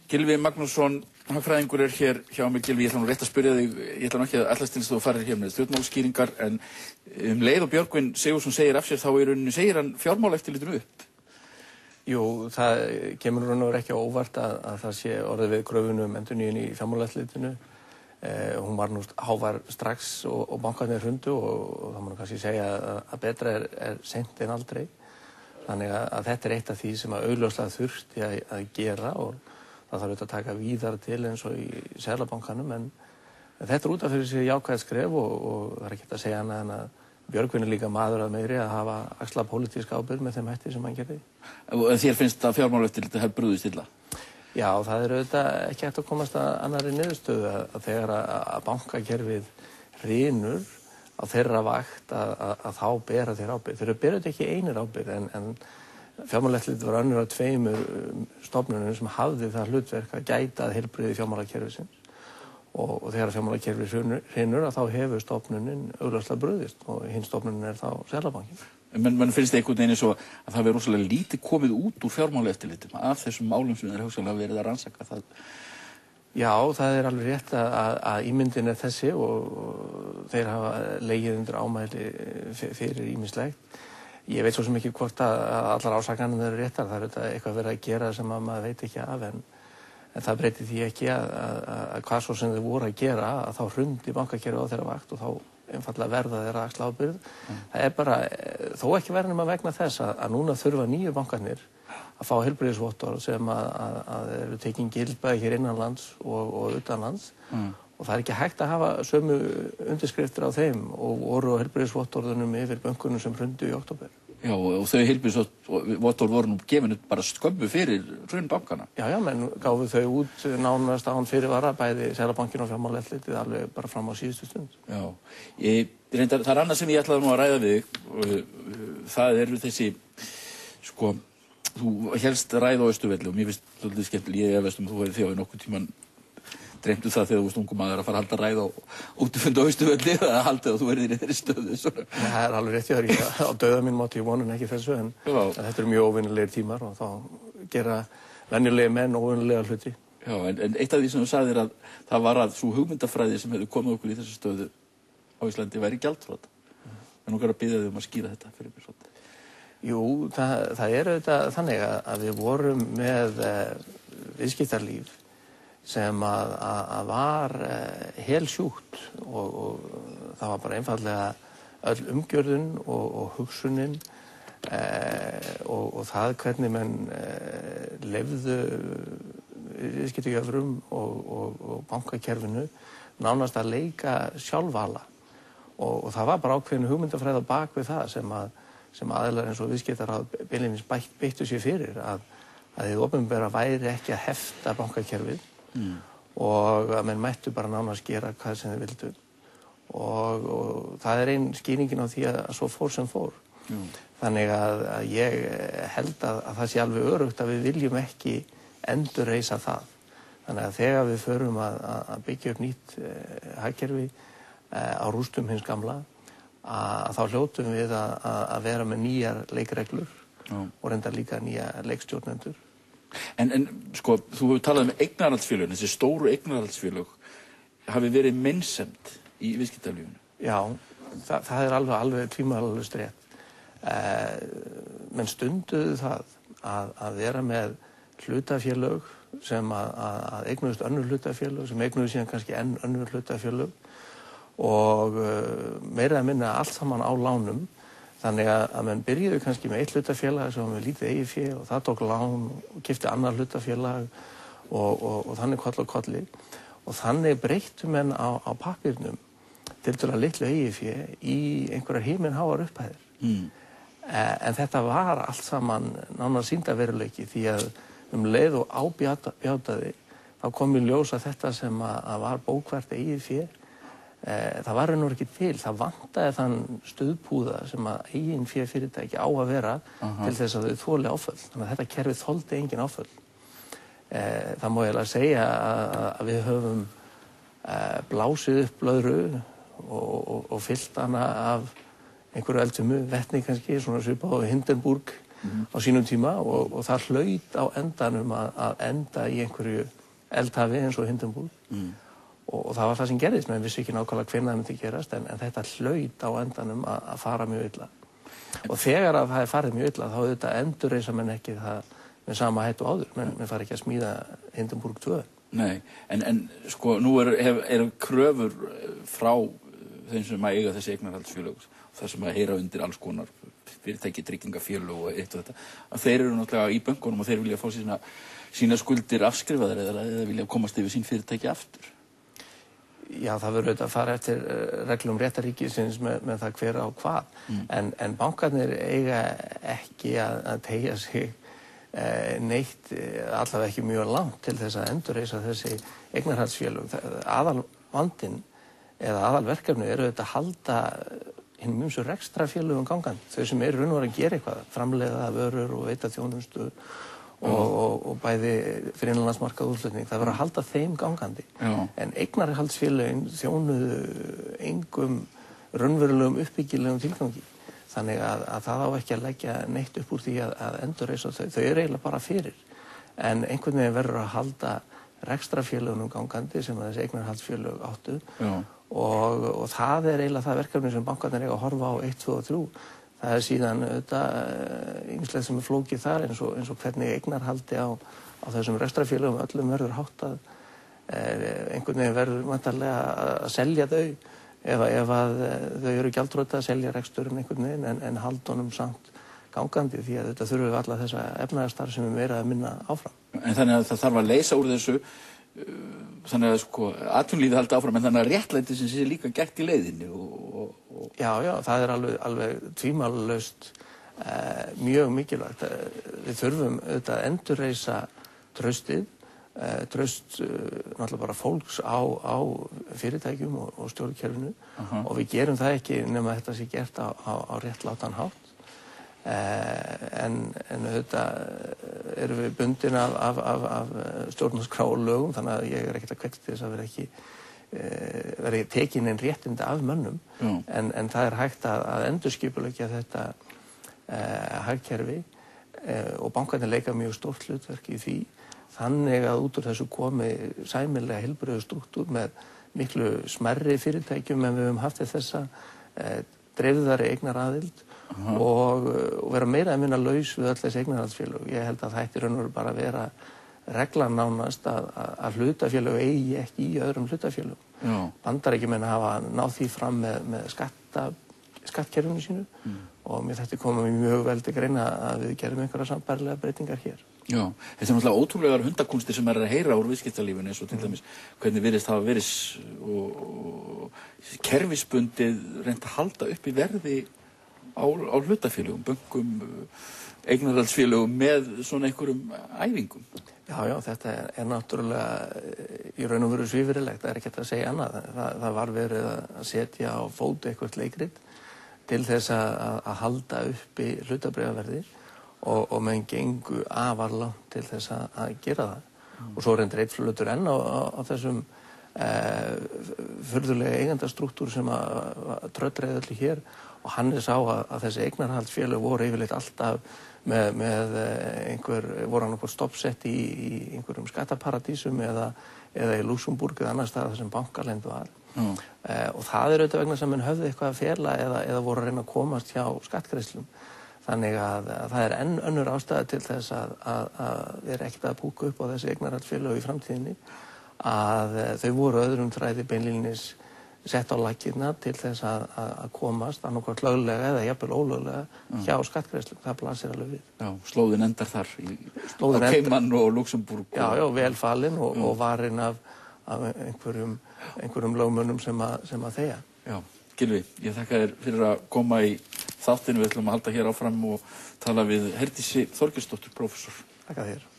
Gylfi Magnússon, hagfræðingur hér hjá mig. Gylfi, ég ætla nú rétt að spyrja þig, ég ætla nú ekki að ætlast til þess að þú farir hér með stjórnmálaskýringar, en leið og Björgvin Sigurðsson segir af sér, þá í rauninni segir hann fjármálaeftirlitinu upp. Jú, það kemur raun og veru ekki á óvart að það sé orðið við kröfunni endurnýjun í fjármálaeftirlitinu. Hún var nú hávær strax og bankarnir hrundu og það má kannski segja að betra er seint en aldrei. Þannig að þetta eitt af því sem augljóslega þurfti að gera og það þarf að taka víðar til eins og í Seðlabankanum, en þetta út af fyrir sig jákvætt skref og það ekki að segja annað en að Björgvin líka maður að meiri að hafa axla pólitíska ábyrgð með þeim hætti sem hann gerði. En þér finnst að fjármálaeftirlitið hafi brugðist illa? Já, það auðvitað ekki hægt að komast að annarri niðurstöðu að þegar að bankakerfið hrynur á þeirra vakt að þá bera þeir ábyrgð. Þeir bera þetta ekki einir ábyrgð, en fjármálaeftirlitið var önnur af tveimur stofnunum sem hafði það hlutverk að gæta að heilbrigði fjármálakerfisins. Og þegar fjármálakerfið hrynur þá hefur stofnunin augljóslega brugðist og hinn stofnunin þá Seðlabankinn. Men finnst það einhvern veginn eins og að það verður rosalega lítið komið út úr fjármálaeftirlitinu af þessum málum sem þeir hugsanlega verið að rannsaka það? Já, það er alveg rétt að ímyndin er þessi og þeir hafa legið undir ámæli fyrir ýmislegt. Ég veit svo sem ekki hvort að allar ásakanir eru réttar, það er eitthvað verið að gera sem að maður veit ekki af, en það breytir því ekki að hvað svo sem þau voru að gera, að þá hrundi bankakerfið á þeirra vakt og þá einfaldlega verða þeirra axla ábyrgð. Það er bara, þó ekki verið nema vegna þess að núna þurfa nýju bankarnir að fá heilbrigðisvottorð sem að eru tekin gild bæði hér innanlands og utanlands. Og það er ekki hægt að hafa sömu undirskriftir á þeim og voru á heilbrigðisvottorðunum yfir bönkunum sem hrundu í október. Já, og þau heilbrigðisvottorð voru nú gefin upp bara skömmu fyrir hrun bankana. Já, menn gáfu þau út nánast án fyrirvara, bæði Seðlabankinn og fjármálaeftirlitið alveg bara fram á síðustu stund. Já, það er annað sem ég ætlaði nú að ræða við þig, það eru þessi, sko, þú hélst ræðu á Austurvelli og mér finnst svolítið skemmtilega, ég efast þú hefði þjóðið nokkuð tímann dreymdu það þegar þú varst ungur maður að fara að halda ræðu á útifund á Austurvelli eða haldið að þú verðir í þeirri stöðu svona. Það er alveg rétt, ég á dauða mínum átti ég vonin ekki þessu, en þetta eru mjög óvinnilegir tímar og þá gera venjulegir menn óvinnilega hluti. Já, en eitt af því sem þú sagðir að það var að sú hugmyndafræði sem hefði komið okkur í þessu stöðu á Íslandi væri gjaldþrot. En nú að biðja þig að skýra þetta fyrir mér svolítið. Jú, það er auðvitað þannig að við vorum með viðskiptalíf sem að var helsjúkt og það var bara einfaldlega öll umgjörðin og hugsunin og það hvernig menn leyfðu viðskiptajöfrum og bankakerfinu nánast að leika sjálfvala og það var bara ákveðin hugmyndafræði á bak við það sem aðilar eins og viðskiptaráð beinlínis beittu sér fyrir að hið opinbera væri ekki að hefta bankakerfið og að menn mættu bara nánast gera hvað sem þeir vildu og það er ein skýringin á því að svo fór sem fór. Þannig að ég held að það sé alveg öruggt að við viljum ekki endurreisa það. Þannig að þegar við förum að byggja upp nýtt hagkerfi á rústum hins gamla að þá hljótum við að vera með nýjar leikreglur og reyndar líka nýja leikstjórnendur. En sko, þú hefur talað um eignarhaldsfélögin, þessi stóru eignarhaldsfélög hafi verið meinsemd í viðskiptalífinu. Já, það er alveg tvímælalaust rétt. Menn stunduðu það að vera með hlutafélög sem að eignuðust önnur hlutafélög sem eignuðu síðan kannski enn önnur hlutafélög og meira að minna allt saman á lánum. Þannig að menn byrjuðu kannski með eitt hlutafélag sem var með lítið eigið fé og það tók lán og keypti annar hlutafélag og þannig koll og kolli. Og þannig breyttu menn á pappírnum tiltölulega litlu eigið fé í einhverjar himinháar upphæðir. En þetta var allt saman nánast sýndarveruleiki því að leið og ábjátaði þá kom í ljós að þetta sem að var bókvært eigið fé það var nú ekki til, það vantaði þann stuðpúða sem að eigin fé fyrirtæki á að vera til þess að þau þoli áföll. Þannig að þetta kerfið þoldi engin áföll. Það má eiginlega segja að við höfum blásið upp blöðru og fyllt hana af einhverju eldsumu vetni kannski, svona svipað á Hindenburg á sínum tíma og það hlaut á endanum að enda í einhverju eldhafi eins og Hindenburg og það var það sem gerðist, menn vissi ekki nákvæmlega hvenær það myndi gerast en þetta hlaut á endanum að fara mjög illa og þegar að það er farið mjög illa þá auðvitað endurreisa menn ekki það með sama hættu áður, menn fara ekki að smíða Hindenburg 2. Nei, en sko nú eru kröfur frá þeim sem að eiga þessi eignarhaldsfélög það sem að heyra undir alls konar fyrirtæki, tryggingafélög og eitt og þetta að þeir eru náttúrulega í bönkunum og þeir vilja fá sína skuldir afskrifaðar eða vilja komast yfir sín fyrirtæki aftur. Já, það verður auðvitað að fara eftir reglum réttaríkisins með það hver á hvað en bankarnir eiga ekki að teygja sig neitt allavega ekki mjög langt til þess að endurreisa þessi eignarhaldsfélög. Aðalvandinn eða aðalverkefni eru auðvitað að halda hinum ýmsu rekstrarfélögum gangandi, þau sem eru raun og veru að gera eitthvað, framleiða vörur og veita þjónustu og bæði fyrir innanlandsmarkað útflutning, það verður að halda þeim gangandi. En eignarhaldsfélögin þjónuðu engum raunverulegum uppbyggilegum tilgangi. Þannig að það á ekki að leggja neitt upp úr því að endurreisa þau eru eiginlega bara fyrir. En einhvern veginn verður að halda rekstrarfélögunum gangandi sem þessi eignarhaldsfélög áttu og það er eiginlega það verkefni sem bankarnir eiga að horfa á 1, 2 og 3. Það er síðan auðvitað ýmislegt sem flókið þar eins og hvernig eignarhaldi á þessum rekstrarfélögum öllum verður háttað. Einhvern veginn verður væntanlega að selja þau ef að þau eru gjaldþrota að selja reksturinn einhvern veginn en halda honum samt gangandi því að þetta þurfum við alla þessa efnahagsstarf sem er meira að minna áfram. En þannig að það þarf að leysa úr þessu þannig að sko atvinnulífið haldi áfram en þannig að réttlæti sem sé líka gert í leiðinni Já, það er alveg tvímælalaust mjög mikilvægt. Við þurfum auðvitað að endurreisa traustið, traust náttúrulega bara fólks á fyrirtækjum og stjórnkerfinu og við gerum það ekki nema þetta sé gert á réttlátan hátt. En auðvitað erum við bundin af stjórnarskrá og lögum þannig að ég er ekkert að hvetja til þess að verði tekin einn réttindi af mönnum en það er hægt að endurskipuleggja þetta hagkerfi og bankarnir leika mjög stórt hlutverk í því þannig að út úr þessu komi sæmilega heilbrigður strúktúr með miklu smærri fyrirtækjum en við höfum haft þessa dreifðari eignaraðild og vera meira að minna laus við öll þessi eignarhaldsfélög. Ég held að það ætti raun og veru bara að vera reglan nánast að hlutafélög eigi ekki í öðrum hlutafélögum. Bandaríkjamenn hafa náð því fram með skattkerfinu sínu og mér þætti koma mjög vel til greina að við gerum einhverja sambærilega breytingar hér. Já, þetta er náttúrulega ótrúlegar hundakúnstir sem að heyra úr viðskiptalífinu eins og til dæmis hvernig virðist hafa verið og kerfisbundið reynt að halda upp í verði á hlutafélögum, bönkum, eignarhaldsfélögum með svona einhverjum æfingum. Já, þetta er náttúrulega í raun og veru svívirðilegt, það er ekkert að segja annað. Það var verið að setja á fót eitthvað leikrit til þess að halda uppi hlutabréfaverði og menn gengu afar langt til þess að gera það. Og svo reyndir einn hlutur enn á þessum furðulega eigendastruktúr sem að tröllreið öllu hér og hann sá að þessi eignarhaldsfélög voru yfirleitt alltaf með voru annað hvort stoppsett í einhverjum skattaparadísum eða í Luxemburg eða annar stað þar sem bankaleynd var. Og það er auðvitað vegna sem menn höfðu eitthvað að fela eða voru að reyna að komast hjá skattgreiðslum. Þannig að það er enn önnur ástæða til þess að við erum ekkert að púka upp á þessi eignarhaldsfélög í framtíðinni að þau voru öðrum þræði beinlínis sett á laggirnar til þess að komast annarkvort löglega eða jafnvel ólöglega hjá skattgreiðslum. Það blasir alveg við. Já, slóðin endar þar á Cayman og Luxemburg. Já, vel falin og varin af einhverjum lögmönnum sem að þegja. Já, Gylfi, ég þakka þér fyrir að koma í þáttinn. Við ætlum að halda hér áfram og tala við Herdísi Þorgeirsdóttur, prófessor. Þakka þér.